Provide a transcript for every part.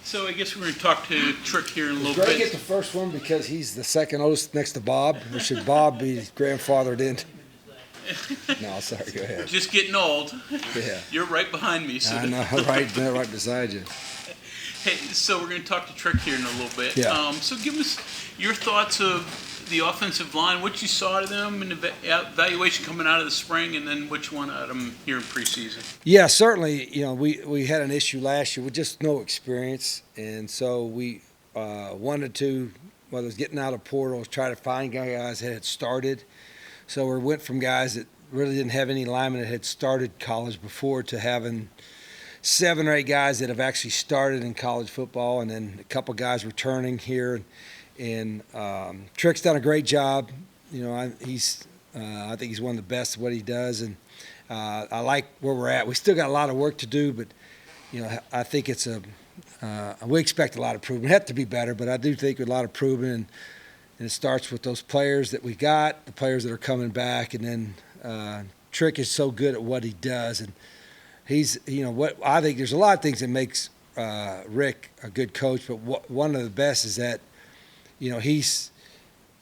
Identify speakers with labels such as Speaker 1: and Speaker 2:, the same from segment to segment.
Speaker 1: So I guess we're going to talk to Trick here in a little
Speaker 2: Greg
Speaker 1: bit.
Speaker 2: get the first one because he's the second oldest next to Bob, or should Bob be grandfathered in? No, sorry, go ahead.
Speaker 1: Just getting old.
Speaker 2: Yeah.
Speaker 1: You're right behind me. So
Speaker 2: I know, right beside you.
Speaker 1: Hey, so we're going to talk to Trick here in a little bit.
Speaker 2: Yeah.
Speaker 1: So give us your thoughts of the offensive line, what you saw to them in the evaluation coming out of the spring, and then what you want out of them here in preseason.
Speaker 2: Yeah, certainly. We had an issue last year with just no experience, and so we wanted to, whether it was getting out of portals, try to find guys that had started. So we went from guys that really didn't have any linemen that had started college before to having 7 or 8 guys that have actually started in college football, and then a couple guys returning here. And Trick's done a great job. I think he's one of the best at what he does, and I like where we're at. We still got a lot of work to do, but I think it's we expect a lot of improvement. We have to be better, but I do think a lot of improvement, and it starts with those players that we got, the players that are coming back, and then Trick is so good at what he does, and he's what I think there's a lot of things that makes Rick a good coach, but one of the best is that he's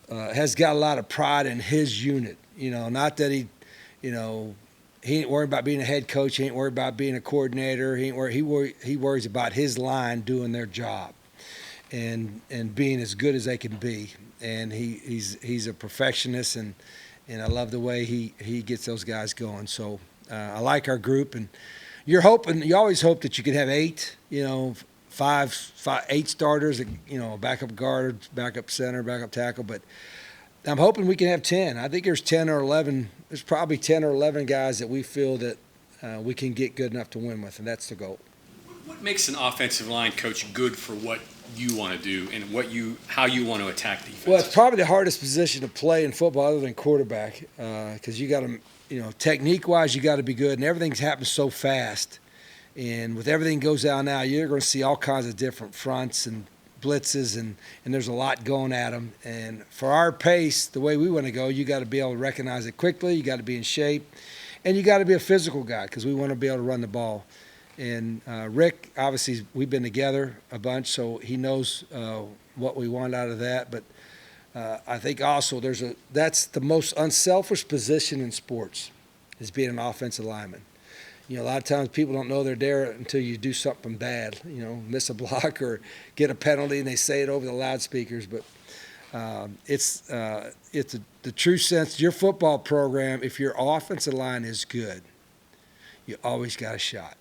Speaker 2: has got a lot of pride in his unit. Not that he ain't worried about being a head coach. He ain't worried about being a coordinator. He worries about his line doing their job, and being as good as they can be. And he's a perfectionist, and I love the way he gets those guys going. So I like our group, and you always hope that you could have 8. 8 starters, backup guard, backup center, backup tackle. But I'm hoping we can have 10. I think there's 10 or 11. There's probably 10 or 11 guys that we feel that we can get good enough to win with, and that's the goal.
Speaker 3: What makes an offensive line coach good for what you want to do and how you want to attack defense?
Speaker 2: Well, it's probably the hardest position to play in football other than quarterback, because you got to, technique-wise, you got to be good, and everything's happened so fast. And with everything goes out now, you're going to see all kinds of different fronts and blitzes, and there's a lot going at them. And for our pace, the way we want to go, you got to be able to recognize it quickly. You got to be in shape, and you got to be a physical guy because we want to be able to run the ball. And Rick, obviously, we've been together a bunch, so he knows what we want out of that. But I think also that's the most unselfish position in sports is being an offensive lineman. A lot of times people don't know they're there until you do something bad, miss a block or get a penalty, and they say it over the loudspeakers. But it's the true sense. Your football program, if your offensive line is good, you always got a shot.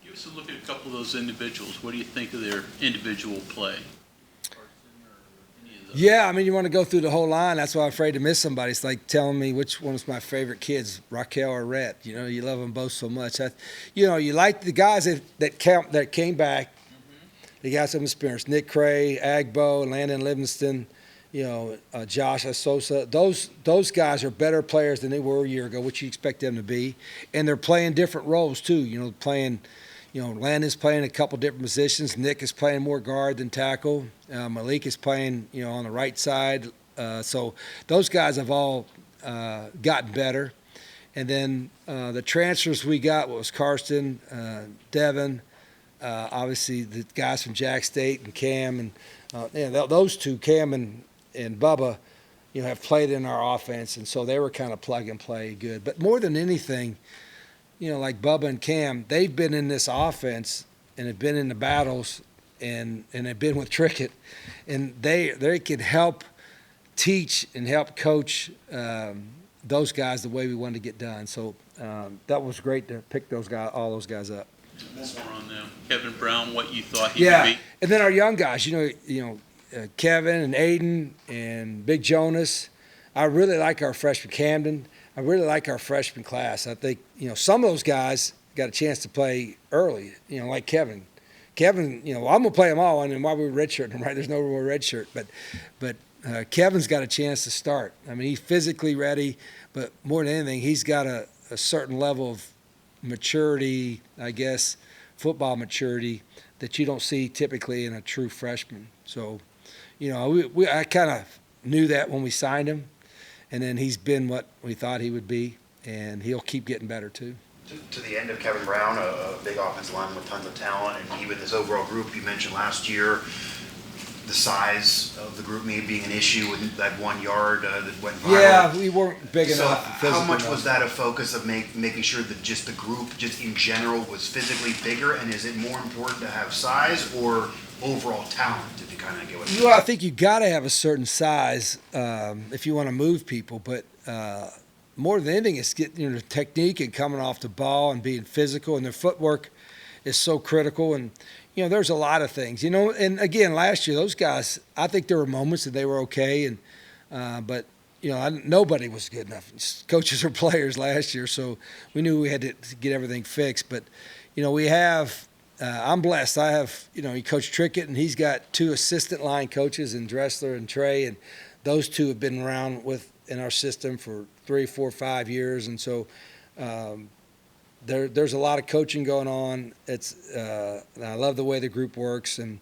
Speaker 1: Give us a look at a couple of those individuals. What do you think of their individual play?
Speaker 2: Yeah, you want to go through the whole line. That's why I'm afraid to miss somebody. It's like telling me which one is my favorite kids, Raquel or Rhett. You love them both so much. You like the guys that came back. Mm-hmm. They got some experience. Nick Cray, Agbo, Landon Livingston, Josh Sosa. Those guys are better players than they were a year ago, which you expect them to be. And they're playing different roles, too. Landon's playing a couple different positions. Nick is playing more guard than tackle. Malik is playing, on the right side. So those guys have all gotten better. And then the transfers we got was Karsten, Devin, obviously the guys from Jack State and Cam. And those two, Cam and Bubba, have played in our offense. And so they were kind of plug and play good. But more than anything, like Bubba and Cam, they've been in this offense and have been in the battles and have been with Trickett, and they can help teach and help coach those guys the way we wanted to get done. So that was great to pick all those guys up.
Speaker 1: More on them. Kevin Brown, what you thought he would be.
Speaker 2: And then our young guys, Kevin and Aiden and Big Jonas. I really like our freshman Camden. I really like our freshman class. I think, some of those guys got a chance to play early, like Kevin. Kevin, I'm going to play them all, and why we're redshirting them, right? There's no more redshirt. But Kevin's got a chance to start. He's physically ready, but more than anything, he's got a certain level of maturity, I guess, football maturity, that you don't see typically in a true freshman. So, I kind of knew that when we signed him. And then he's been what we thought he would be, and he'll keep getting better too.
Speaker 4: To the end of Kevin Brown, a big offensive lineman with tons of talent, and even this overall group you mentioned last year, the size of the group maybe being an issue with that 1 yard that went viral.
Speaker 2: Yeah, we weren't big
Speaker 4: So
Speaker 2: enough.
Speaker 4: how much
Speaker 2: enough.
Speaker 4: was that a focus of making sure that just the group, just in general, was physically bigger? And is it more important to have size or overall talent, if you kind of get what I'm saying?
Speaker 2: Well, I think you got to have a certain size if you want to move people, but more than anything, it's getting the technique and coming off the ball and being physical, and their footwork is so critical. And there's a lot of things. And again, last year those guys, I think there were moments that they were okay, and but nobody was good enough. Coaches or players last year, so we knew we had to get everything fixed. But we have. I'm blessed. I have, he coached Trickett, and he's got 2 assistant line coaches in Dressler and Trey, and those 2 have been around in our system for 3, 4, 5 years, and so there's a lot of coaching going on. And I love the way the group works, and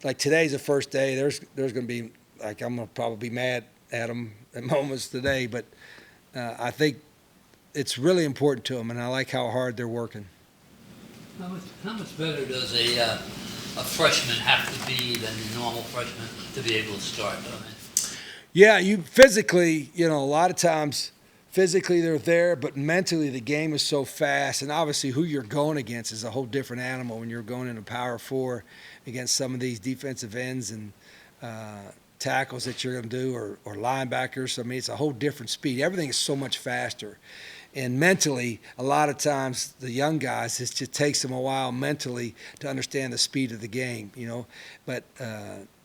Speaker 2: like today's the first day. There's going to be I'm going to probably be mad at them at moments today, but I think it's really important to them, and I like how hard they're working.
Speaker 5: How much better does a freshman have to be than the normal freshman to be able to start?
Speaker 2: Yeah, you physically, a lot of times physically they're there, but mentally the game is so fast, and obviously who you're going against is a whole different animal when you're going in a Power 4 against some of these defensive ends and tackles that you're going to do or linebackers. I mean, it's a whole different speed. Everything is so much faster. And mentally, a lot of times the young guys, it just takes them a while mentally to understand the speed of the game, But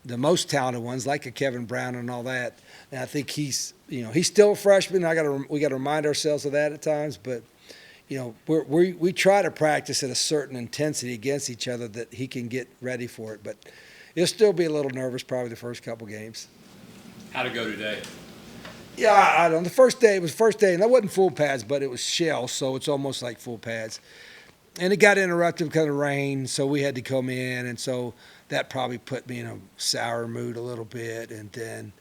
Speaker 2: the most talented ones, like a Kevin Brown and all that, and I think he's still a freshman. We got to remind ourselves of that at times. But we try to practice at a certain intensity against each other that he can get ready for it. But he'll still be a little nervous probably the first couple games.
Speaker 3: How'd it go today?
Speaker 2: Yeah, I don't know. The first day, and that wasn't full pads, but it was shell, so it's almost like full pads. And it got interrupted because of rain, so we had to come in, and so that probably put me in a sour mood a little bit. And then,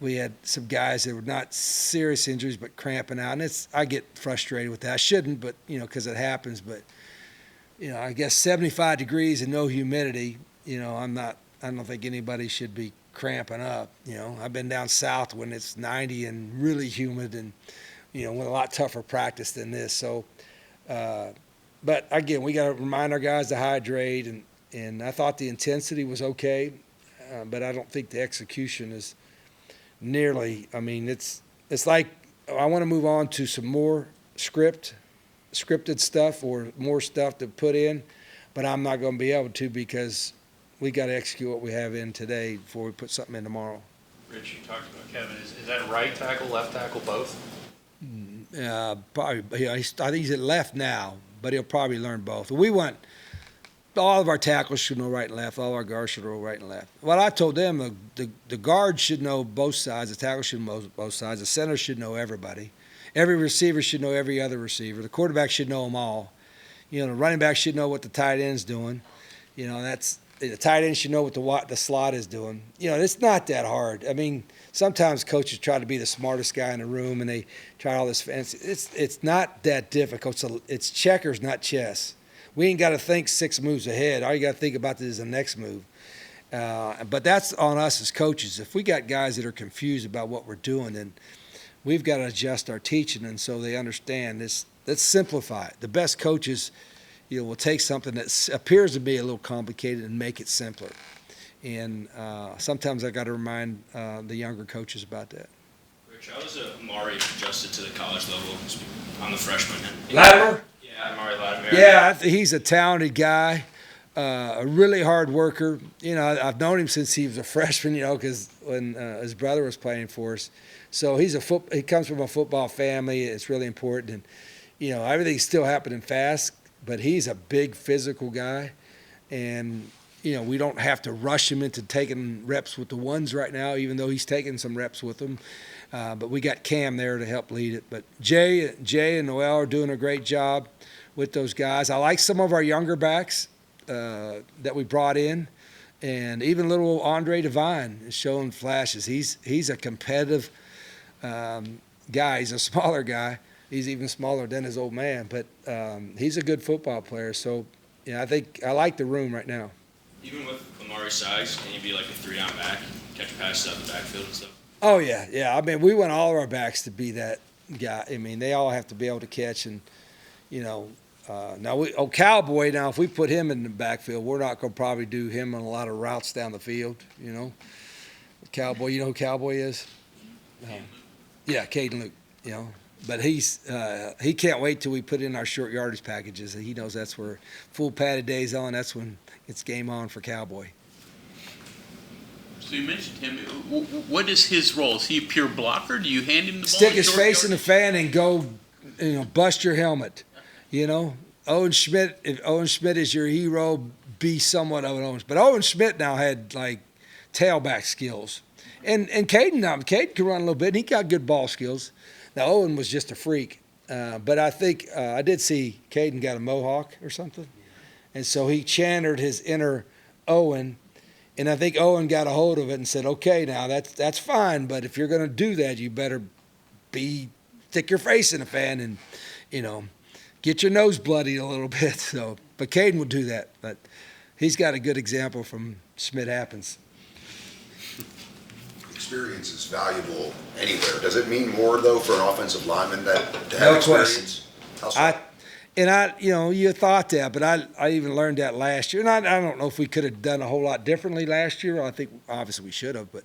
Speaker 2: we had some guys that were not serious injuries but cramping out, and I get frustrated with that. I shouldn't, but because it happens. But I guess 75 degrees and no humidity. I don't think anybody should be cramping up. I've been down south when it's 90 and really humid, and with a lot tougher practice than this. So, but again, we got to remind our guys to hydrate, and I thought the intensity was okay, but I don't think the execution is nearly. I mean, it's like I want to move on to some more scripted stuff or more stuff to put in, but I'm not going to be able to because we got to execute what we have in today before we put something in tomorrow.
Speaker 6: Rich, you talked about Kevin. Is that right tackle, left tackle, both?
Speaker 2: Probably. I think he's at left now, but he'll probably learn both. We want all of our tackles should know right and left. All our guards should know right and left. What I told them, the guards should know both sides. The tackle should know both sides. The center should know everybody. Every receiver should know every other receiver. The quarterback should know them all. The running back should know what the tight end's doing. The tight end should know what the slot is doing. It's not that hard. I mean, sometimes coaches try to be the smartest guy in the room, and they try all this fancy. It's not that difficult. So it's checkers, not chess. We ain't got to think 6 moves ahead. All you got to think about is the next move. But that's on us as coaches. If we got guys that are confused about what we're doing, then we've got to adjust our teaching, and so they understand this. Let's simplify it. The best coaches will take something that appears to be a little complicated and make it simpler. And sometimes I got to remind the younger coaches about that.
Speaker 7: Rich, how was Amari adjusted to the college level on the freshman end?
Speaker 2: Latimer?
Speaker 7: Yeah, Amari Latimer.
Speaker 2: Yeah, he's a talented guy, a really hard worker. I've known him since he was a freshman, because when his brother was playing for us. So he comes from a football family. It's really important. And, everything's still happening fast. But he's a big physical guy, and we don't have to rush him into taking reps with the ones right now, even though he's taking some reps with them. But we got Cam there to help lead it. But Jay and Noel are doing a great job with those guys. I like some of our younger backs that we brought in, and even little Andre Devine is showing flashes. He's a competitive guy. He's a smaller guy. He's even smaller than his old man, but he's a good football player. So, I think I like the room right now.
Speaker 7: Even with Amari's size, can he be like a 3-down back, catch passes out the backfield and stuff?
Speaker 2: Oh, yeah. I mean, we want all of our backs to be that guy. I mean, they all have to be able to catch. And, Cowboy, now, if we put him in the backfield, we're not going to probably do him on a lot of routes down the field, Cowboy, you know who Cowboy is? Yeah, Caden Luke, But he can't wait till we put in our short yardage packages. He knows that's where full padded days on. That's when it's game on for Cowboy.
Speaker 1: So you mentioned him. What is his role? Is he a pure blocker? Do you hand him the ball?
Speaker 2: Stick his face in the fan and go, bust your helmet. Owen Schmidt. If Owen Schmidt is your hero, be somewhat of an Owen. But Owen Schmidt now had like tailback skills, and Caden can run a little bit. And he got good ball skills. Now Owen was just a freak, but I think I did see Caden got a mohawk or something, and so he channeled his inner Owen. And I think Owen got a hold of it and said, okay, now that's fine, but if you're going to do that, you better stick your face in the fan and, get your nose bloodied a little bit. So, but Caden will do that. But he's got a good example from Schmidt Happens.
Speaker 8: Experience is valuable anywhere. Does it mean more, though, for an offensive lineman to have
Speaker 2: No
Speaker 8: experience?
Speaker 2: question. You thought that, but I even learned that last year. And I don't know if we could have done a whole lot differently last year. I think obviously we should have, but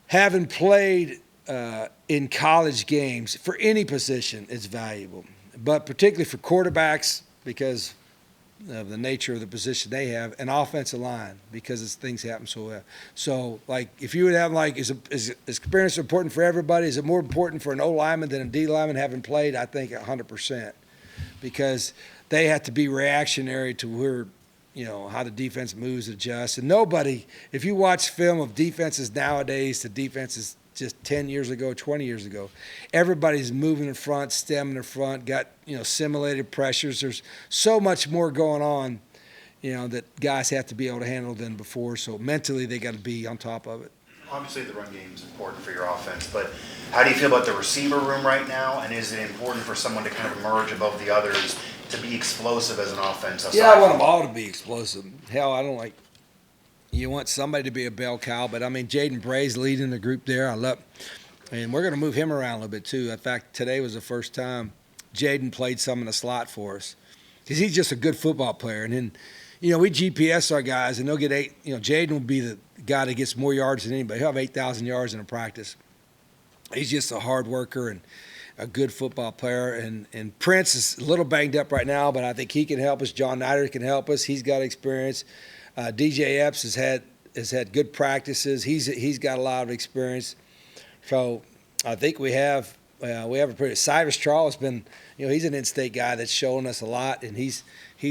Speaker 2: having played in college games for any position is valuable, but particularly for quarterbacks because of the nature of the position they have, and offensive line because things happen so well. So, like, if you would have, is experience important for everybody? Is it more important for an O lineman than a D lineman having played? I think 100%. Because they have to be reactionary to where, how the defense moves, adjusts. And nobody, if you watch film of defenses nowadays to defenses just 10 years ago, 20 years ago, everybody's moving in front, stemming in front, got, simulated pressures. There's so much more going on, that guys have to be able to handle than before. So mentally they got to be on top of it.
Speaker 4: Obviously, the run game is important for your offense, but how do you feel about the receiver room right now? And is it important for someone to kind of emerge above the others to be explosive as an offense?
Speaker 2: Yeah, I want them all to be explosive. Hell, I don't you want somebody to be a bell cow, but I mean, Jaden Bray's leading the group there. And we're going to move him around a little bit too. In fact, today was the first time Jaden played some in the slot for us because he's just a good football player. And then, we GPS our guys, and they'll get 8. Jaden will be the guy that gets more yards than anybody. He'll have 8,000 yards in a practice. He's just a hard worker and a good football player. And Prince is a little banged up right now, but I think he can help us. John Nider can help us. He's got experience. DJ Epps has had good practices. He's got a lot of experience. So I think we have a pretty. Cyrus Trawl has been, he's an in-state guy that's showing us a lot, and he's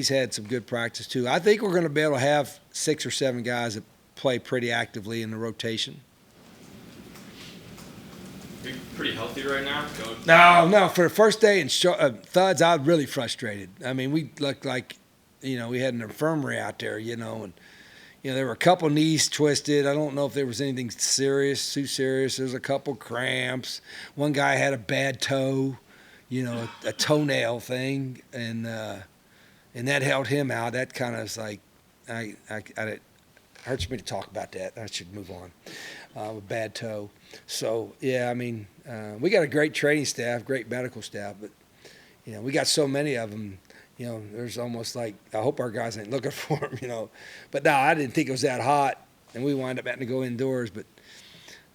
Speaker 2: had some good practice too. I think we're going to be able to have 6 or 7 guys that play pretty actively in the rotation.
Speaker 7: Are you pretty healthy right now?
Speaker 2: No. For the first day in Thuds, I was really frustrated. I mean, we looked like, we had an infirmary out there, and there were a couple knees twisted. I don't know if there was anything too serious. There was a couple cramps. One guy had a bad toe, a toenail thing, and that held him out. That kind of was like, it hurts me to talk about that. I should move on. A bad toe. So, yeah, I mean, we got a great training staff, great medical staff, but, we got so many of them. There's almost like, I hope our guys ain't looking for them, But no, I didn't think it was that hot, and we wind up having to go indoors. But,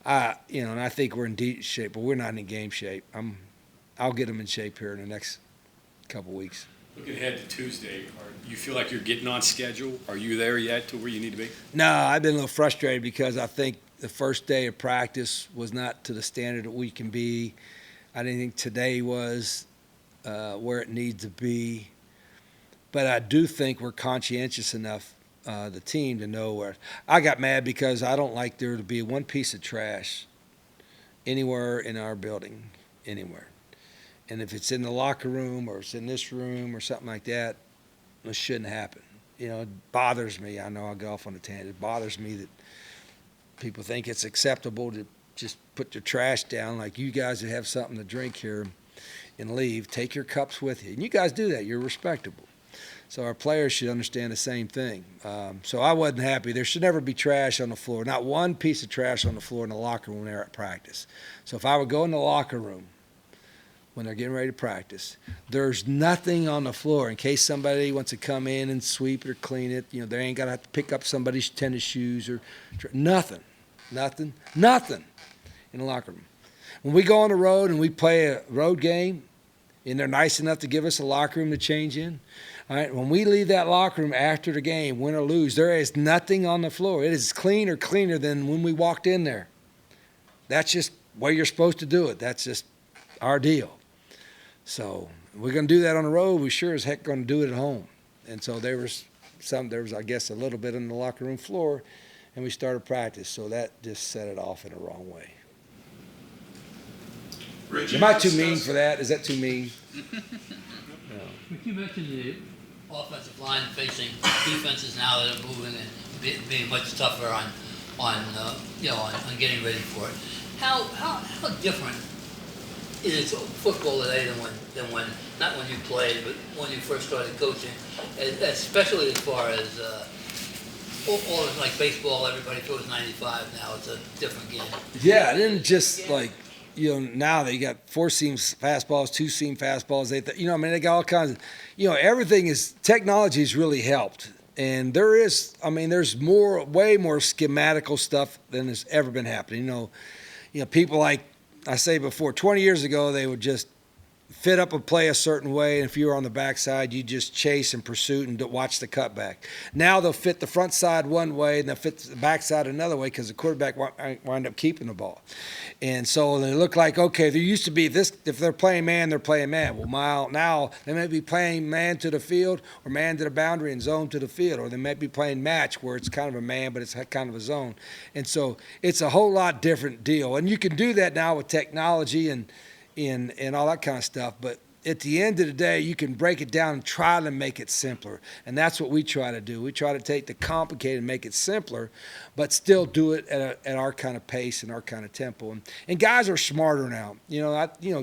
Speaker 2: and I think we're in deep shape, but we're not in game shape. I'll get them in shape here in the next couple weeks.
Speaker 3: Looking ahead to Tuesday, you feel like you're getting on schedule? Are you there yet to where you need to be?
Speaker 2: No, I've been a little frustrated because I think the first day of practice was not to the standard that we can be. I didn't think today was where it needs to be. But I do think we're conscientious enough, the team, to know where. I got mad because I don't like there to be one piece of trash anywhere in our building, anywhere. And if it's in the locker room or it's in this room or something like that, it shouldn't happen. It bothers me. I know I'll go off on a tangent. It bothers me that people think it's acceptable to just put your trash down like you guys that have something to drink here. and leave, take your cups with you. And you guys do that. You're respectable. So our players should understand the same thing. So I wasn't happy. There should never be trash on the floor. Not one piece of trash on the floor in the locker room when they're at practice. So if I would go in the locker room when they're getting ready to practice, there's nothing on the floor in case somebody wants to come in and sweep it or clean it. You know, they ain't got to have to pick up somebody's tennis shoes or nothing in the locker room. When we go on the road and we play a road game and they're nice enough to give us a locker room to change in, all right, when we leave that locker room after the game, win or lose, there is nothing on the floor. It is clean or cleaner than when we walked in there. That's just the way you're supposed to do it. That's just our deal. So we're going to do that on the road. We sure as heck going to do it at home. And so there was, I guess, a little bit on the locker room floor, and we started practice. So that just set it off in the wrong way.
Speaker 1: Rich,
Speaker 2: Am I too mean for that? Is that too mean?
Speaker 5: Rick, you mentioned the offensive line facing defenses now that are moving and being much tougher on getting ready for it. How different is football today than when not when you played, but when you first started coaching, especially as far as all like baseball, everybody throws 95 now. It's a different game.
Speaker 2: Yeah, and then just like, now they got 4-seam fastballs, 2-seam fastballs. They got all kinds of, everything is, technology has really helped. And there's way more schematical stuff than has ever been happening. People like I say before, 20 years ago, they would just fit up a play a certain way, and if you were on the backside, you just chase and pursue and watch the cutback. Now they'll fit the front side one way, and they'll fit the backside another way because the quarterback wind up keeping the ball. And so they look like, okay, there used to be this, if they're playing man, they're playing man. Well, now they may be playing man to the field or man to the boundary and zone to the field, or they might be playing match where it's kind of a man, but it's kind of a zone. And so it's a whole lot different deal. And you can do that now with technology and all that kind of stuff. But at the end of the day, you can break it down and try to make it simpler. And that's what we try to do. We try to take the complicated and make it simpler, but still do it at our kind of pace and our kind of tempo. And guys are smarter now.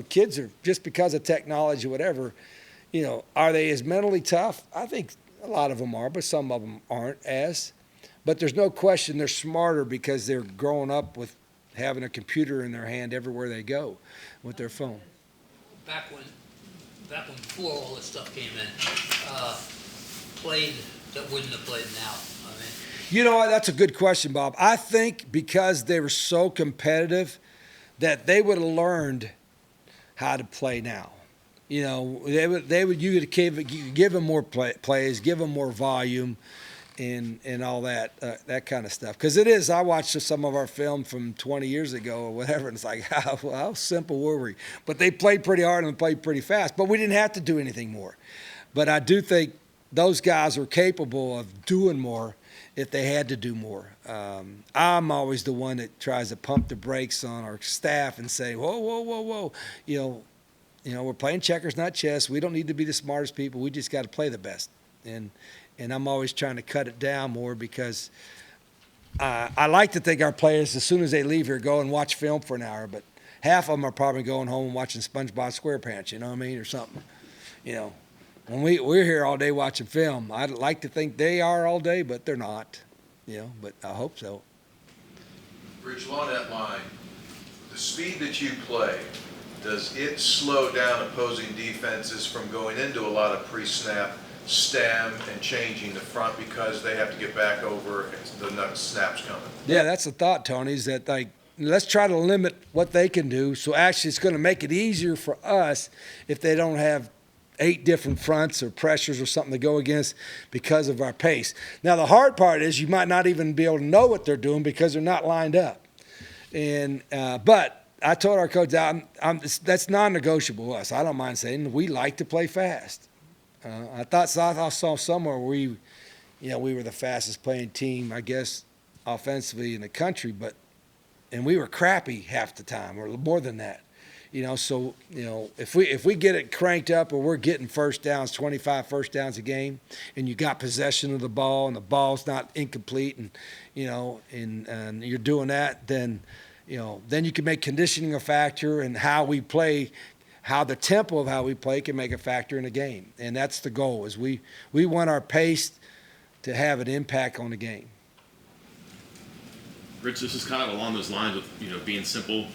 Speaker 2: Kids are, just because of technology or whatever, are they as mentally tough? I think a lot of them are, but some of them aren't as. But there's no question they're smarter because they're growing up with having a computer in their hand everywhere they go with their phone.
Speaker 5: Back when before all this stuff came in, played that wouldn't have played now.
Speaker 2: You know what? That's a good question, Bob. I think because they were so competitive that they would have learned how to play now. You could give them more plays, give them more volume, and all that kind of stuff. Because it is, I watched some of our film from 20 years ago or whatever, and it's like, how simple were we? But they played pretty hard and played pretty fast, but we didn't have to do anything more. But I do think those guys were capable of doing more if they had to do more. I'm always the one that tries to pump the brakes on our staff and say, whoa. We're playing checkers, not chess. We don't need to be the smartest people. We just got to play the best. And I'm always trying to cut it down more because I like to think our players, as soon as they leave here, go and watch film for an hour. But half of them are probably going home and watching SpongeBob SquarePants, or something. When we're here all day watching film, I'd like to think they are all day, but they're not. But I hope so.
Speaker 9: Rich, along that line, the speed that you play, does it slow down opposing defenses from going into a lot of pre-snap stem and changing the front because they have to get back over the next snaps coming?
Speaker 2: Yeah, that's the thought, Tony, is that let's try to limit what they can do. So actually it's going to make it easier for us if they don't have 8 different fronts or pressures or something to go against because of our pace. Now, the hard part is you might not even be able to know what they're doing because they're not lined up. But I told our coach, that's non-negotiable to us. I don't mind saying we like to play fast. I saw somewhere where we were the fastest playing team, I guess, offensively in the country, and we were crappy half the time, or more than that. So if we get it cranked up, or we're getting first downs, 25 first downs a game, and you got possession of the ball, and the ball's not incomplete, and you're doing that, then you can make conditioning a factor, and how we play how the tempo of how we play can make a factor in a game. And that's the goal, is we want our pace to have an impact on the game.
Speaker 10: Rich, this is kind of along those lines of, being simple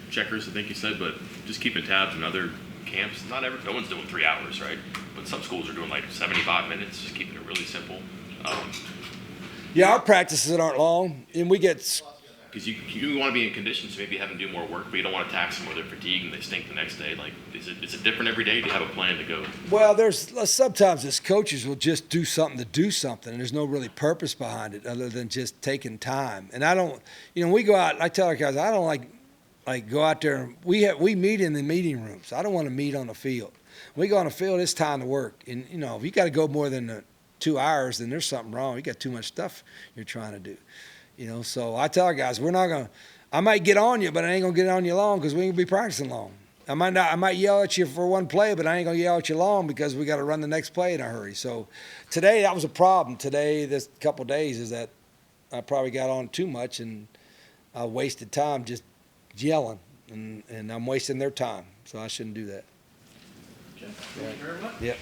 Speaker 10: checkers, I think you said, but just keeping tabs in other camps. No one's doing 3 hours, right? But some schools are doing like 75 minutes, just keeping it really simple.
Speaker 2: Yeah, our practices aren't long, and we get.
Speaker 10: Because you want to be in condition, so maybe you have them do more work, but you don't want to tax them where they're fatigued and they stink the next day. Like, is it different every day? Do you have a plan to go?
Speaker 2: Well, there's sometimes as coaches will just do something to do something, and there's no really purpose behind it other than just taking time. And I don't, we go out. I tell our guys, I don't like go out there. We meet in the meeting rooms. I don't want to meet on the field. When we go on the field, it's time to work. And if you got to go more than 2 hours, then there's something wrong. You got too much stuff you're trying to do. So I tell our guys, I might get on you, but I ain't gonna get on you long because we ain't gonna be practicing long. I might yell at you for one play, but I ain't gonna yell at you long because we got to run the next play in a hurry. So today that was a problem. Today, this couple of days, is that I probably got on too much and I wasted time just yelling, and I'm wasting their time. So I shouldn't do that.
Speaker 1: Okay. Thank you very much.
Speaker 2: Yep.